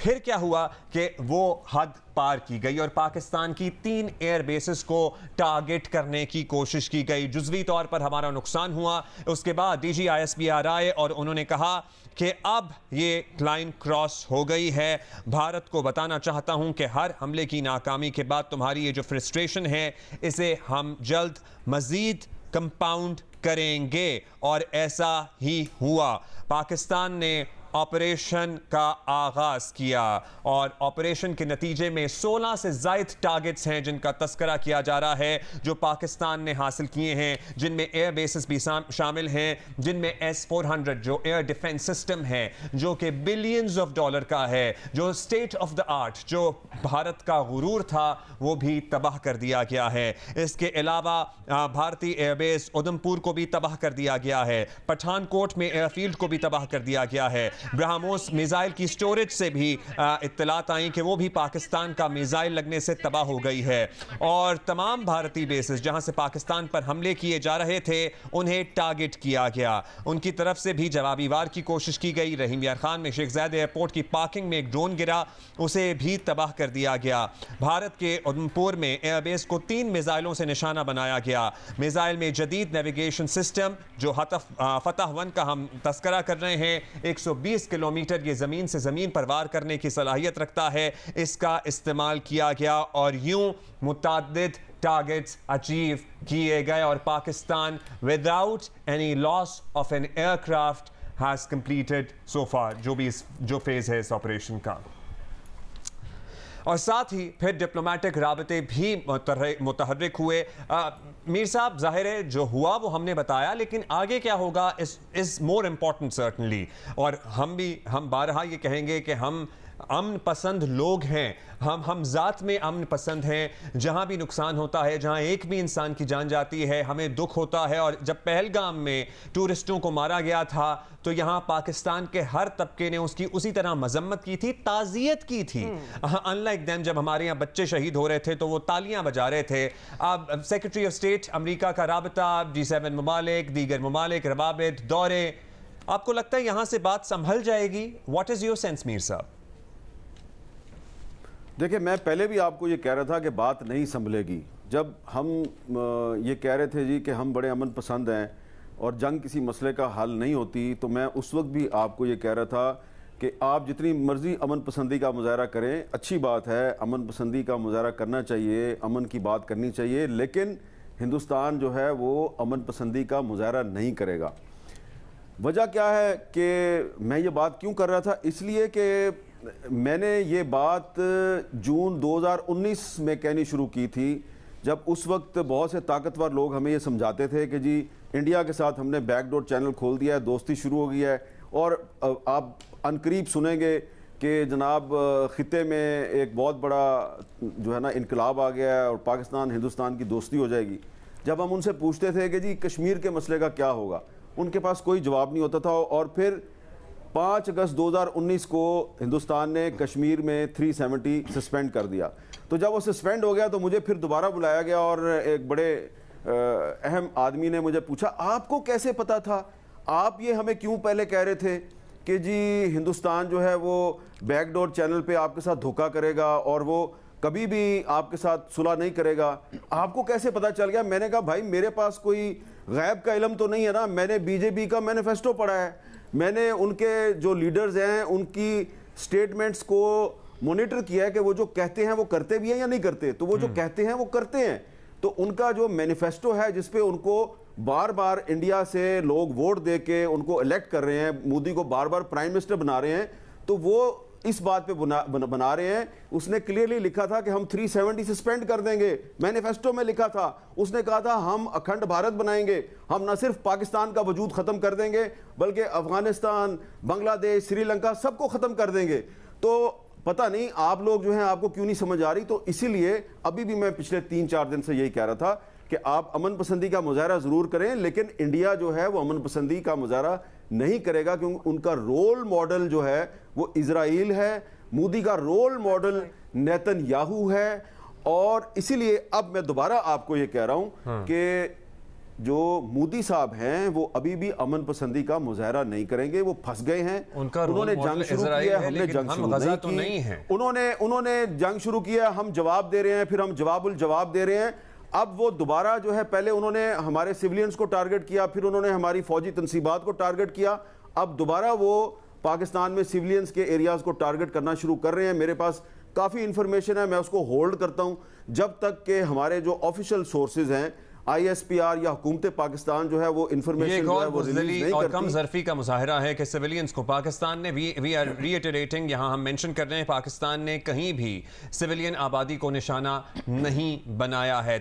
پھر کیا ہوا کہ وہ حد پار کی گئی اور پاکستان کی 3 ایئر بیسز کو ٹارگٹ کرنے کی کوشش کی گئی. جزوی طور پر ہمارا نقصان ہوا. اس کے بعد DGISPR آئے اور انہوں نے کہا کہ اب یہ لائن کراس ہو گئی ہے. بھارت کو بتانا چاہتا ہوں کہ ہر حملے کی ناکامی کے بعد تمہاری یہ جو فرسٹریشن ہے اسے ہم جلد مزید کمپاؤنڈ کریں گے. اور ایسا ہی ہوا. پاکستان نے آپریشن کا آغاز کیا اور آپریشن کے نتیجے میں 16 سے زائد ٹارگٹس ہیں جن کا تذکرہ کیا جا رہا ہے جو پاکستان نے حاصل کیے ہیں, جن میں ایئر بیسز بھی شامل ہیں, جن میں S-400 جو ایئر ڈیفنس سسٹم ہے جو کہ بلینز آف ڈالر کا ہے, جو اسٹیٹ آف دا آرٹ, جو بھارت کا غرور تھا, وہ بھی تباہ کر دیا گیا ہے. اس کے علاوہ بھارتی ایئر بیس ادھمپور کو بھی تباہ کر دیا گیا ہے. پٹھان کوٹ میں ایئر فیلڈ کو بھی تباہ کر دیا گیا ہے. برہموس میزائل کی سٹوریج سے بھی اطلاعات آئیں کہ وہ بھی پاکستان کا میزائل لگنے سے تباہ ہو گئی ہے. اور تمام بھارتی بیسز جہاں سے پاکستان پر حملے کیے جا رہے تھے انہیں ٹارگٹ کیا گیا. ان کی طرف سے بھی جوابی وار کی کوشش کی گئی. رحیم یار خان میں شیخ زاید ایئرپورٹ کی پارکنگ میں ایک ڈرون گرا, اسے بھی تباہ کر دیا گیا. بھارت کے ادھمپور میں ایئر بیس کو 3 میزائلوں سے نشانہ بنایا گیا. میزائل میں جدید نیویگیشن سسٹم جو فتح 1 کا ہم تذکرہ کر رہے ہیں 120 کلومیٹر یہ زمین سے زمین پر وار کرنے کی صلاحیت رکھتا ہے, اس کا استعمال کیا گیا اور یوں متعدد ٹارگٹس اچیو کیے گئے اور Pakistan without any loss of an aircraft has completed so far جو فیز ہے اس آپریشن کا. اور ساتھ ہی پھر ڈپلومیٹک رابطے بھی متحرک ہوئے. میر صاحب ظاہر ہے جو ہوا وہ ہم نے بتایا, لیکن آگے کیا ہوگا is more important certainly. اور ہم بارہا یہ کہیں گے کہ ہم امن پسند لوگ ہیں, ہم ذات میں امن پسند ہیں. جہاں بھی نقصان ہوتا ہے, جہاں ایک بھی انسان کی جان جاتی ہے, ہمیں دکھ ہوتا ہے. اور جب پہلگام میں ٹورسٹوں کو مارا گیا تھا تو یہاں پاکستان کے ہر طبقے نے اس کی اسی طرح مذمت کی تھی, تعزیت کی تھی. unlike them جب ہمارے یہاں بچے شہید ہو رہے تھے تو وہ تالیاں بجا رہے تھے. اب سیکرٹری آف اسٹیٹ امریکہ کا رابطہ, G7 ممالک, دیگر ممالک, روابط, دورے, آپ کو لگتا ہے یہاں سے بات سنبھل جائے گی؟ واٹ از یور سینس میر صاحب؟ دیکھیں میں پہلے بھی آپ کو یہ کہہ رہا تھا کہ بات نہیں سنبھلے گی. جب ہم یہ کہہ رہے تھے جی کہ ہم بڑے امن پسند ہیں اور جنگ کسی مسئلے کا حل نہیں ہوتی, تو میں اس وقت بھی آپ کو یہ کہہ رہا تھا کہ آپ جتنی مرضی امن پسندی کا مظاہرہ کریں, اچھی بات ہے, امن پسندی کا مظاہرہ کرنا چاہیے, امن کی بات کرنی چاہیے, لیکن ہندوستان جو ہے وہ امن پسندی کا مظاہرہ نہیں کرے گا. وجہ کیا ہے کہ میں یہ بات کیوں کر رہا تھا؟ اس لیے کہ میں نے یہ بات جون 2019 میں کہنی شروع کی تھی, جب اس وقت بہت سے طاقتور لوگ ہمیں یہ سمجھاتے تھے کہ جی انڈیا کے ساتھ ہم نے بیک ڈور چینل کھول دیا ہے, دوستی شروع ہو گئی ہے, اور آپ عنقریب سنیں گے کہ جناب خطے میں ایک بہت بڑا جو ہے نا انقلاب آ گیا ہے اور پاکستان ہندوستان کی دوستی ہو جائے گی. جب ہم ان سے پوچھتے تھے کہ جی کشمیر کے مسئلے کا کیا ہوگا, ان کے پاس کوئی جواب نہیں ہوتا تھا. اور پھر 5 اگست 2019 کو ہندوستان نے کشمیر میں 370 سسپینڈ کر دیا. تو جب وہ سسپینڈ ہو گیا تو مجھے پھر دوبارہ بلایا گیا اور ایک بڑے اہم آدمی نے مجھے پوچھا آپ کو کیسے پتا تھا, آپ یہ ہمیں کیوں پہلے کہہ رہے تھے کہ جی ہندوستان جو ہے وہ بیک ڈور چینل پہ آپ کے ساتھ دھوکہ کرے گا اور وہ کبھی بھی آپ کے ساتھ صلح نہیں کرے گا, آپ کو کیسے پتا چل گیا؟ میں نے کہا بھائی میرے پاس کوئی غیب کا علم تو نہیں ہے نا, میں نے BJP کا مینیفیسٹو پڑھا ہے, میں نے ان کے جو لیڈرز ہیں ان کی سٹیٹمنٹس کو مونیٹر کیا ہے کہ وہ جو کہتے ہیں وہ کرتے بھی ہیں یا نہیں کرتے. تو وہ جو کہتے ہیں وہ کرتے ہیں. تو ان کا جو مینیفیسٹو ہے جس پہ ان کو بار بار انڈیا سے لوگ ووٹ دے کے ان کو الیکٹ کر رہے ہیں, مودی کو بار بار پرائم منسٹر بنا رہے ہیں, تو وہ اس بات پہ بنا رہے ہیں. اس نے کلیئرلی لکھا تھا کہ ہم 370 سسپینڈ کر دیں گے, مینیفیسٹو میں لکھا تھا. اس نے کہا تھا ہم اکھنڈ بھارت بنائیں گے, ہم نہ صرف پاکستان کا وجود ختم کر دیں گے بلکہ افغانستان, بنگلہ دیش, سری لنکا سب کو ختم کر دیں گے. تو پتہ نہیں آپ لوگ جو ہیں آپ کو کیوں نہیں سمجھ آ رہی. تو اسی لیے ابھی بھی میں پچھلے 3-4 دن سے یہی کہہ رہا تھا کہ آپ امن پسندی کا مظاہرہ ضرور کریں, لیکن انڈیا جو ہے وہ امن پسندی کا مظاہرہ نہیں کرے گا, کیونکہ ان کا رول ماڈل جو ہے وہ اسرائیل ہے, مودی کا رول ماڈل نیتن یاہو ہے. اور اسی لیے اب میں دوبارہ آپ کو یہ کہہ رہا ہوں کہ جو مودی صاحب ہیں وہ ابھی بھی امن پسندی کا مظاہرہ نہیں کریں گے، وہ پھنس گئے ہیں، انہوں نے جنگ شروع کیا ہے، ہم نے جنگ شروع نہیں کی، انہوں نے جنگ شروع کیا ہے، ہم جواب دے رہے ہیں، پھر ہم جواب الجواب دے رہے ہیں۔ اب وہ دوبارہ جو ہے پہلے انہوں نے ہمارے سیولینز کو ٹارگٹ کیا، پھر انہوں نے ہماری فوجی تنصیبات کو ٹارگٹ کیا، اب دوبارہ وہ پاکستان میں سیولینز کے ایریاز کو ٹارگٹ کرنا شروع کر رہے ہیں۔ میرے پاس کافی انفارمیشن ہے، میں اس کو ہولڈ کرتا ہوں جب تک کہ ہمارے جو آفیشیل سورسز ہیں آئی ایس پی آر یا حکومت پاکستان جو ہے وہ انفارمیشن جو ہے وہ ریلیز نہیں کرتی۔ اور کم ظرفی کا مظاہرہ ہے کہ سیولینز کو پاکستان نے وی آر ریٹریٹنگ، یہاں ہم مینشن کر رہے ہیں، پاکستان نے کہیں بھی سیولین آبادی کو نشانہ نہیں بنایا ہے۔